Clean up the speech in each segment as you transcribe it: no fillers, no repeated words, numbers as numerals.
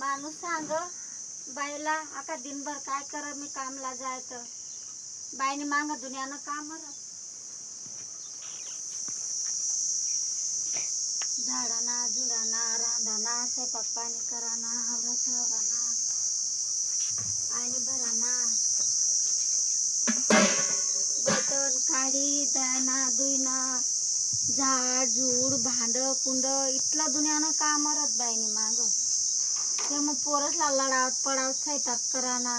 माणूस सांग बाईला आका दिनभर काय कर मी कामला जायचं बाईने मांग दुनियानं काम झाडाना झुडाना रांधाना स्वयंपाक पाणी कराना आवरा ठेवराना आणि भराना बटन काढी दळणा धुईना झाड झूड भांड कुंड इथलं दुनियानं काम रत बाईने माग ते मग पोरसला लढावत पडावत स्वयंपाक कराना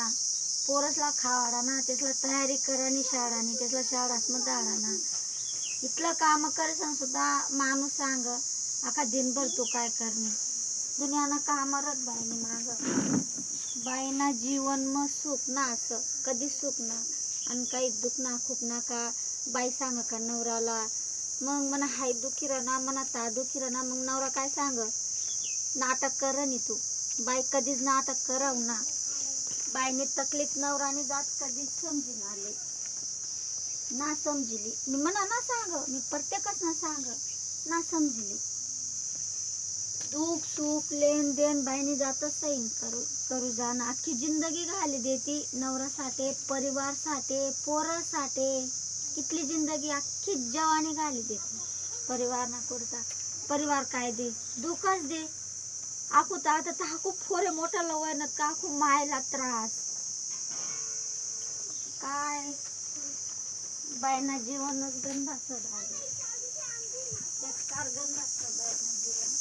पोरसला खावाडाना त्यासला तयारी करानी शाळानी त्यासला शाळात मग जाडाना इथलं काम करे सुद्धा माणूस सांग आका दिनभर तू काय करणे दुनियानं काम रत बाईने माग बाईना जीवन मग सुख ना असं कधी सुख ना आणि काही दुख ना खूप ना का बाई सांग का नवऱ्याला मग मना हाय दुखी राहणार मना ता दुखी राहणार मग नवरा काय सांग नाटक कर नी तू बाई कधीच नाटक करव ना बाईने तकलीफ नवराने जात कधीच समजून आले ना समजली मी म्हणा ना सांग मी प्रत्येकच ना सांग ना समजली दुख सुख लेन देन बाईने जात सैन करू जाणं अख्खी जिंदगी घाली देती नवऱ्यासाठी परिवारसाठी पोरासाठी कितली जिंदगी अख्खी जवानी घाली देते परिवार ना करता परिवार काय दे दुखच दे आखू तर आता तर खूप फोरे मोठा लवयनात का खूप मायला त्रास काय बायना जीवनच गंधाच झाले बेकार गंधाच बायना जीवन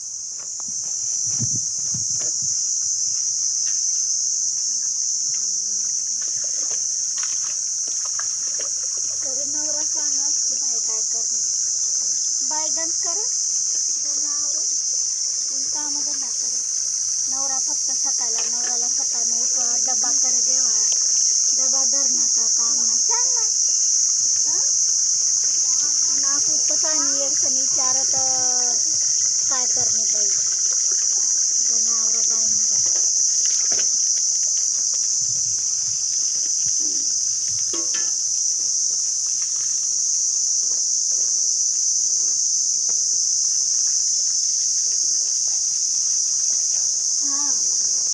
तरी नवरा सांग बाई काय करणे बाई गंज कर काम धंदा कर नवरा फक्त सकाळला नवऱ्याला सकाळ उठवा डब्बा कर देवा डबा धरणं का काम